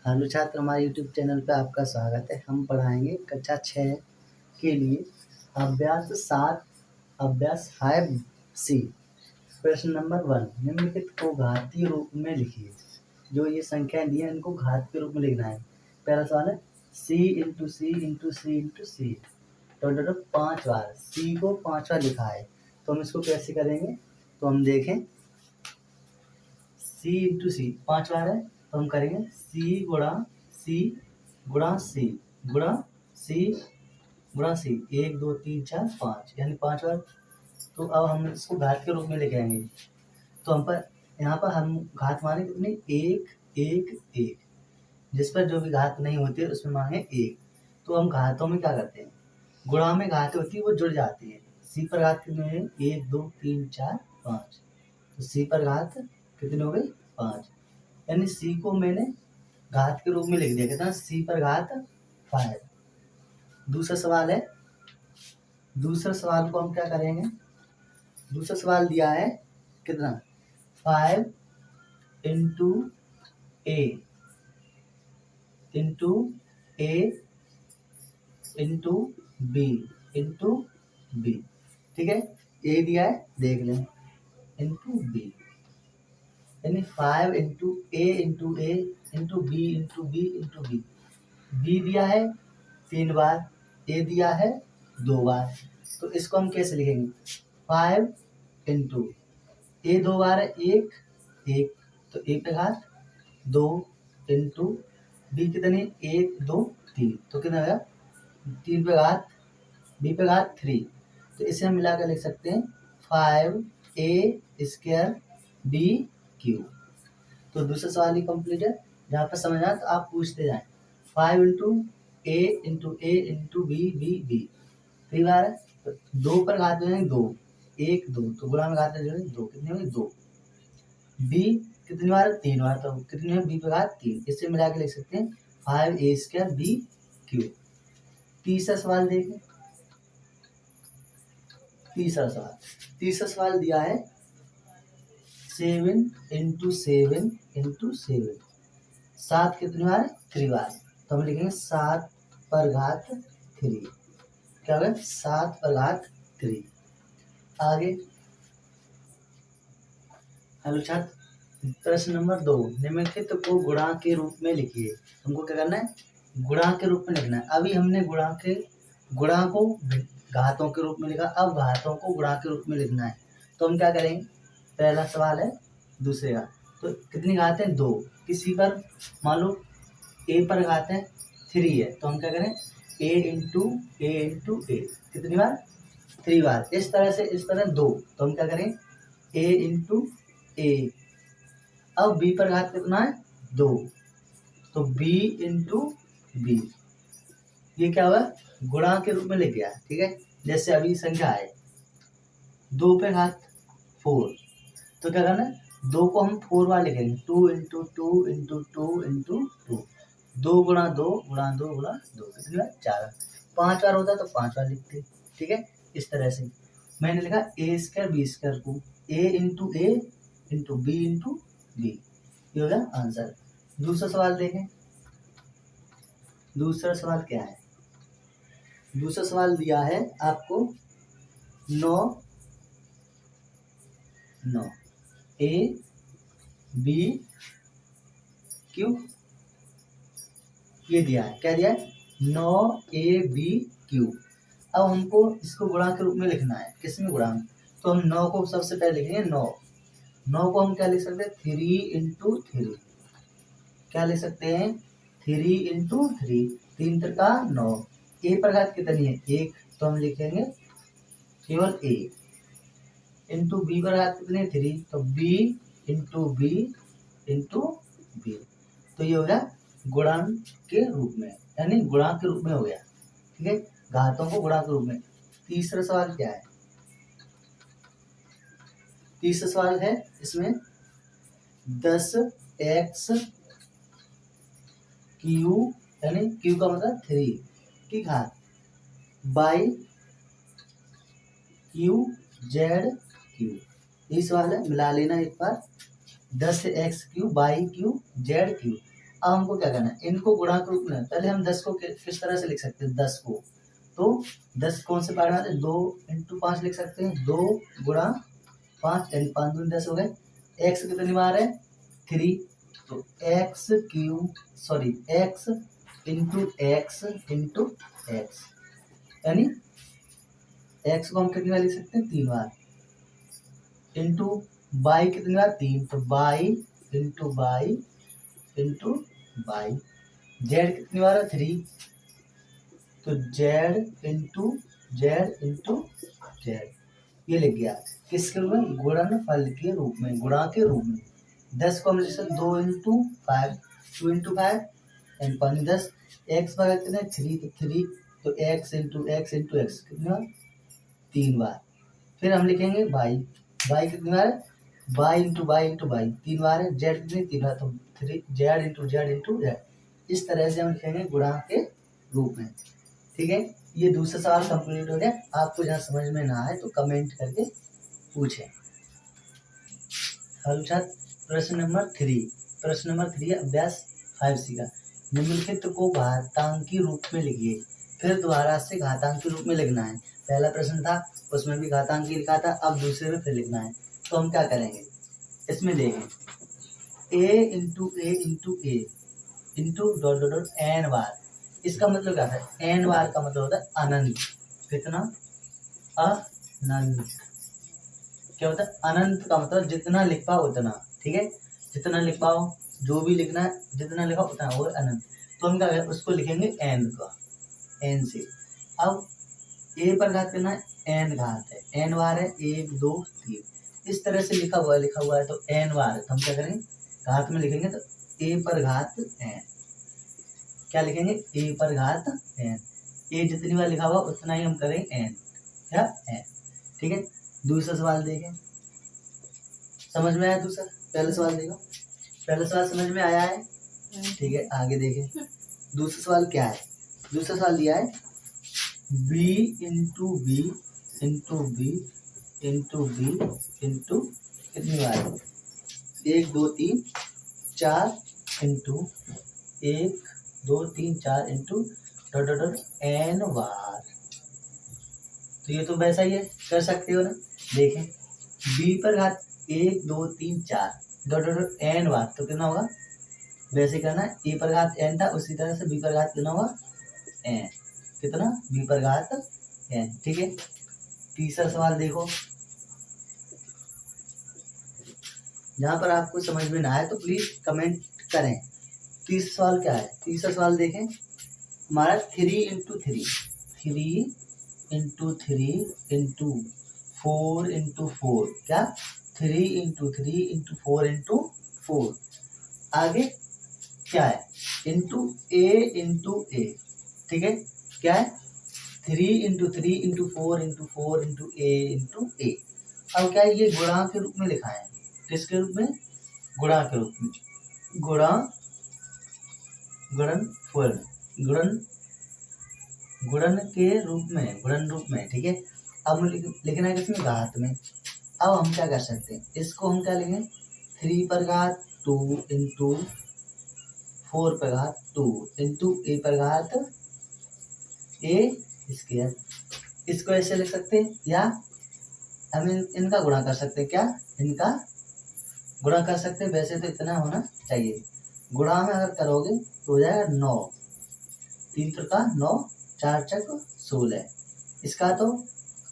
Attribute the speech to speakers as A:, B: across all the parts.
A: Hello छात्र, हमारे YouTube channel पे आपका स्वागत है। हम पढ़ाएंगे कक्षा 6 के लिए अभ्यास 7 अभ्यास 5C। प्रश्न नंबर 1, निम्नलिखित को घातीय रूप में लिखिए। जो ये संख्या दी है इनको घात के रूप में लिखना है। पहला सवाल है C इंटू सी इंटू सी इंटू सी। टोटल 5 बार C को 5 बार लिखा है, तो हम इसको कैसे करेंगे? तो हम देखें, C इंटू सी 5 बार है, तो हम करेंगे C गुणा C गुणा C गुणा C गुणा C, 1 2 3 4 5, यानी 5 बार। तो अब हम इसको घात के रूप में लेके आएंगे। तो हम पर यहाँ पर हम घात माने कितनी? 1 1 1। जिस पर जो भी घात नहीं होती है उसमें मांगे 1। तो हम घातों में क्या करते हैं? गुणा में घात होती है वो जुड़ जाती है। C पर घात कितनी है? 1 2 3 4 5। तो C पर घात कितनी हो गई? 5। यानी C को मैंने घात के रूप में लिख दिया। कितना? C पर घात 5। दूसरा सवाल है, दूसरा सवाल को हम क्या करेंगे? दूसरा सवाल दिया है कितना? 5 into A into A into B into B. ठीक है, ए दिया है, देख लें, इंटू बी, यानी 5 into A into B into B into B. B दिया है 3 बार, ए दिया है 2 बार। तो इसको हम कैसे लिखेंगे? 5 इंटू ए 2 बार है, 1 1, तो ए पे घात 2 इंटू बी कितनी? 1 2 3, तो कितना होगा? 3 पे घात, बी पे घात 3। तो इसे हम मिलाकर लिख सकते हैं 5a स्क्वायर बी क्यू। तो दूसरा सवाल ही कंप्लीट है। जहाँ पर समझ आए तो आप पूछते जाएं। 5 into A into B B B, 3 बार है, तो 2 पर घात हो जाएंगे 2 1 2, तो गुणा में घात जो है 2, कितनी होगी? 2। बी कितनी बार? 3 बार, तो कितनी है? बी पे घात 3। इससे मिला के लिख सकते हैं 5a स्क्वायर बी क्यू। तीसरा सवाल देखें। तीसरा सवाल दिया है 7 इंटू 7 इंटू 7। 7 कितनी बार? 3 बार, तो हम लिखेंगे 7 पर घात 3। क्या होगा? 7 पर घात 3। आगे हेलो छात्र, प्रश्न नंबर 2, निम्नलिखित को गुणा के रूप में लिखिए। हमको क्या करना है? गुणा के रूप में लिखना है। अभी हमने गुणा को घातों के रूप में लिखा, अब घातों को गुणा के रूप में लिखना है। तो हम क्या करेंगे? पहला सवाल है दूसरे का, तो कितनी घात है? 2। किसी पर मान लो ए पर घात है 3 है, तो हम क्या करें? ए इंटू ए कितनी बार? 3 बार। इस तरह 2, तो हम क्या करें? ए इंटू ए। अब बी पर घात कितना है? 2, तो बी इंटू बी। ये क्या हुआ? गुणा के रूप में लिख गया। ठीक है, जैसे अभी संख्या है 2 पे घात 4, तो क्या करना है? 2 को हम 4 बार लिखेंगे। 2 इंटू 2 इंटू 2 इंटू 2, 2 गुणा 2 गुणा 2 गुणा 2, कितनी बार? 4। 5 बार होता तो 5 बार लिखते। ठीक है, इस तरह से मैंने लिखा ए स्क्वायर बी स्क्वायर को ए इंटू बी इंटू बी। ये हो गया आंसर। दूसरा सवाल देखें। दूसरा सवाल क्या है? दूसरा सवाल दिया है आपको 9 ए बी क्यू। ये दिया है, क्या दिया है? 9 a b q। अब हमको इसको गुणा के रूप में लिखना है। किस में गुणा में? तो हम 9 को सबसे पहले लिखेंगे 9 को हम क्या लिख सकते हैं? 3 इंटू 3। क्या लिख सकते हैं? 3 इंटू 3, 3 त्रिका 9। ए पर घात कितनी है? 1, तो हम लिखेंगे केवल ए। इंटू बी पर घात कितनी है? 3, तो B into B into B. तो ये हो गया गुणांक के रूप में, यानी गुणा के रूप में हो गया। ठीक है, घातों को गुणा के रूप में। तीसरा सवाल क्या है? तीसरा सवाल है इसमें 10x क्यू, यानी क्यू का मतलब 3 की घात बाई क्यू जेड क्यू। ये सवाल है, मिला लेना एक बार। 10x Q by Q Z Q. अब हमको क्या करना है, इनको गुणा के रूप में, पहले हम 10 को किस तरह से लिख सकते हैं, 10 को तो 10 कौन से पार्ट में आते हैं, 2 × 5 लिख सकते हैं, 2 गुणा 5 यानी 5 दूनी 10 हो गए। एक्स कितनी बार है, 3, तो एक्स इंटू एक्स यानी एक्स को हम कितनी बार लिख सकते हैं, 3 बार, इंटू बाई कितनी बार, 3, तो by into by into by. Z कितनी बार है, 3, तो जेड इंटू जेड। ये लिख गया किसके रूप में, गुणनफल के रूप में, गुणा के रूप में। 10 को हम लिख सकते 2 × 5, 2 × 5 एंड 5 10। एक्स बार कितने, 3, तो 3, तो एक्स इंटू एक्स कितनी बार, 3 बार। फिर हम लिखेंगे बाई कितनी बार है, बाई इंटू बाई 3 बार है। जेड कितनी, 3 बार, तो 3 जेड इंटू जेड। इस तरह से हम लिखेंगे गुणा के रूप में। ठीक है, ये दूसरा सवाल कंप्लीट हो गया। आपको जहाँ समझ में ना आए तो कमेंट करके पूछें। हल छात्र प्रश्न नंबर 3 अभ्यास 5C का, निम्नलिखित को घातांकी रूप में लिखिए। फिर दोबारा से घातांकी रूप में लिखना है। पहला प्रश्न था उसमें भी घातांकी लिखा था, अब दूसरे में फिर लिखना है। तो हम क्या करेंगे, इसमें देखें a इंटू n बार। इसका मतलब क्या है, n बार का मतलब होता है अनंत। कितना, अनंत। क्या होता है, अनंत का मतलब जितना लिख पाओ उतना। ठीक है, जितना लिख पाओ, जो भी लिखना है जितना लिखा उतना, वो अनंत। तो हम क्या करें, उसको लिखेंगे n का, n से। अब a पर घात करना है, n घात है, n बार है, 1 2 3 इस तरह से लिखा हुआ है, तो n बार है। तो हम क्या करेंगे, घात में लिखेंगे तो a पर घात n। क्या लिखेंगे, a पर घात n। a जितनी बार लिखा हुआ उतना ही हम करेंगे n, क्या n। ठीक है, दूसरा सवाल देखें, समझ में आया दूसरा, पहला सवाल देखो, पहला सवाल समझ में आया है। ठीक है, आगे देखें दूसरा सवाल क्या है। दूसरा सवाल दिया है b इंटू बी कितनी बार, 1 2 3 4 इंटू 1 2 3 4 इंटू n बार। तो ये तो वैसा ही है, कर सकते हो ना। देखें b पर घात 1 2 3 4 n बार, तो कितना होगा, वैसे करना है, a पर घात n था उसी तरह से b पर घात कितना होगा, n। कितना, b पर घात n। ठीक है, तीसरा सवाल देखो, जहाँ पर आपको समझ में ना आए तो प्लीज कमेंट करें। तीसरा सवाल क्या है, तीसरा सवाल देखें हमारा 3 इंटू 4 इंटू 4, क्या 3 इंटू 4 आगे क्या है, इंटू ए। ठीक है, क्या है, 3 इंटू 4 इंटू ए। अब क्या है, ये गुणा के रूप में लिखा है, किसके रूप में, गुणा के रूप में, गुणन के रूप में। ठीक है, अब लिखना है किसमें, घात में। अब हम क्या कर सकते हैं, इसको हम क्या लिखें, 3 पर घात 2 इंटू 4 पर घात 2 इंटू ए पर घात ए स्क्वायर। इसको ऐसे लिख सकते हैं, या हम इनका गुणा कर सकते हैं। क्या, इनका गुणा कर सकते हैं। वैसे तो इतना होना चाहिए, गुणा में अगर करोगे तो हो जाएगा 9, 3 का 9, 4 चक 16। इसका तो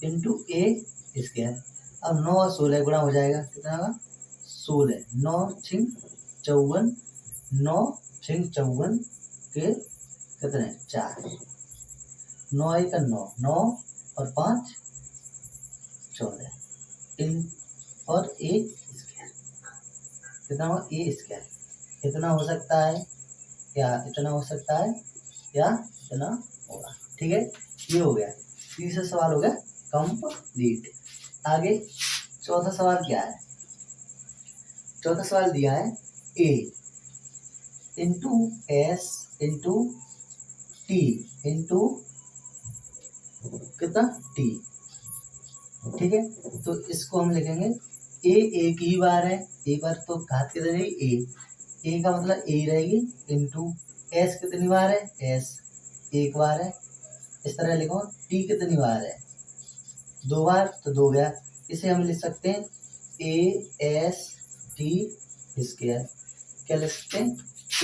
A: इंटू ए स्क्वायर। अब 9 और 16 गुणा हो जाएगा, कितना होगा, 16, 9 छिंग 54, 9 छिंग 54 के कितने, 4, 9 1 9, 9 और 5 14, इन और ए स्क्वायर कितना होगा, ए स्क्वायर। इतना हो सकता है, या इतना हो सकता है, या इतना होगा। ठीक है, ये हो गया, तीसरा सवाल हो गया कंप्लीट। आगे चौथा सवाल क्या है, चौथा सवाल दिया है a into S into T into कितना टी। ठीक है, तो इसको हम लिखेंगे a एक ही बार है, एक बार तो घात कितने, a ए का मतलब ए रहेगी इंटू एस कितनी बार है, एस एक बार है। इस तरह लिखो टी कितनी बार है, 2 बार, तो 2 गया। इसे हम लिख सकते हैं ए एस टी स्क्वायर। क्या लिख सकते हैं,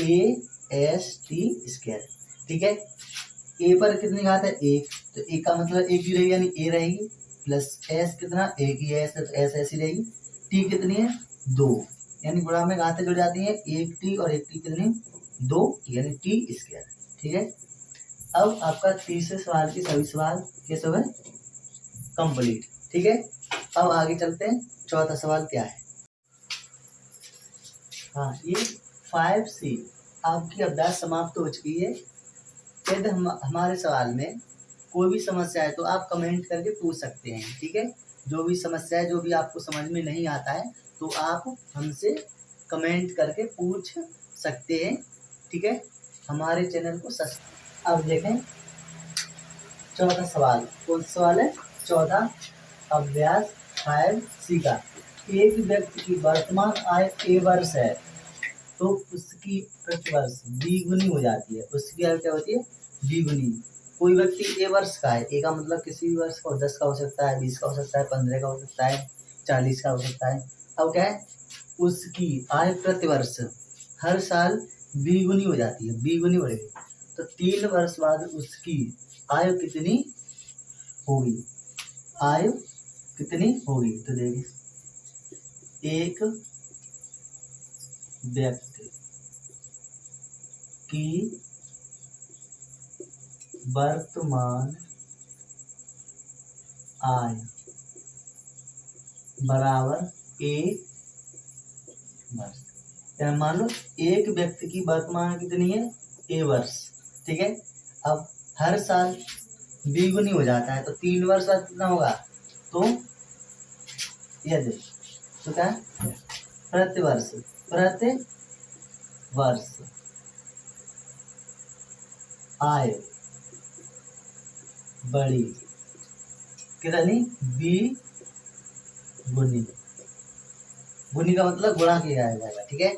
A: ए एस टी स्क्वायर। ठीक है, ए पर कितनी घात है, एक, तो ए का मतलब एक ही रहेगी यानी ए रहेगी, प्लस एस कितना, एक ही एस है तो एस ऐसी रहेगी। टी कितनी है, 2, यानी गुणा में घातें जुड़ जाती हैं, एक टी और एक टी कितनी, 2 यानी टी स्क्वायर। ठीक है, अब आपका तीसरे सवाल के सभी सवाल कैसे हो गए, कंप्लीट। ठीक है, अब आगे चलते हैं, चौथा सवाल क्या है। हाँ, ये 5C आपकी अभ्यास समाप्त हो चुकी है। यदि हमारे सवाल में कोई भी समस्या है तो आप कमेंट करके पूछ सकते हैं। ठीक है, जो भी समस्या है, जो भी आपको समझ में नहीं आता है तो आप हमसे कमेंट करके पूछ सकते हैं। ठीक है, हमारे चैनल को सब्सक्राइब। अब देखें चौथा सवाल, कौन सा सवाल है, चौथा अभ्यास 5C का। एक व्यक्ति की वर्तमान आय ए वर्ष है तो उसकी प्रतिवर्ष द्विगुनी हो जाती है। उसकी आय क्या होती है, द्विगुनी। कोई व्यक्ति ए वर्ष का है, ए का मतलब किसी भी वर्ष का, 10 का हो सकता है, 20 का हो सकता है, 15 का हो सकता है, 40 का हो सकता है। अब क्या है, उसकी आय प्रतिवर्ष हर साल द्विगुनी हो जाती है, द्विगुनी बढ़ेगी। तो 3 वर्ष बाद उसकी आयु कितनी होगी, आयु कितनी होगी। तो देखिए, एक व्यक्ति की वर्तमान आय बराबर ए वर्ष। क्या मान लो एक व्यक्ति की वर्तमान कितनी है, ए वर्ष। ठीक है, अब हर साल द्विगुनी हो जाता है तो 3 वर्ष बाद कितना होगा, तो यदि तो क्या प्रतिवर्ष, प्रति वर्ष आय बड़ी कितनी, द्विगुनी। गुनी का मतलब गुणा किया जाएगा। ठीक है,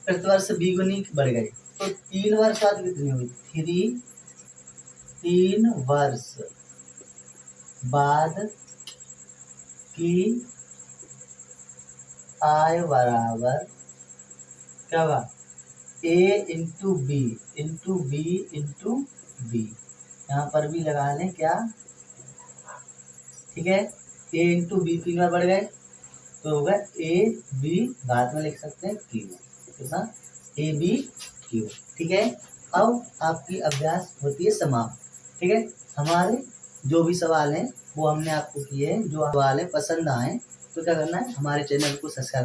A: प्रतिवर्ष द्विगुनी बढ़ गई तो 3 वर्ष बाद कितनी होगी, 3 वर्ष बाद की आय बराबर क्या होगा, A into B into B into B. यहाँ पर भी लगा लें क्या, ठीक है, ए इंटू बी 3 बार बढ़ गए तो होगा ए बी, बाद में लिख सकते हैं क्यू, कितना, ए बी क्यू। ठीक है, अब आपकी अभ्यास होती है समाप्त। ठीक है, हमारे जो भी सवाल हैं वो हमने आपको किए हैं। जो सवाल है पसंद आए तो क्या करना है, हमारे चैनल को सब्सक्राइब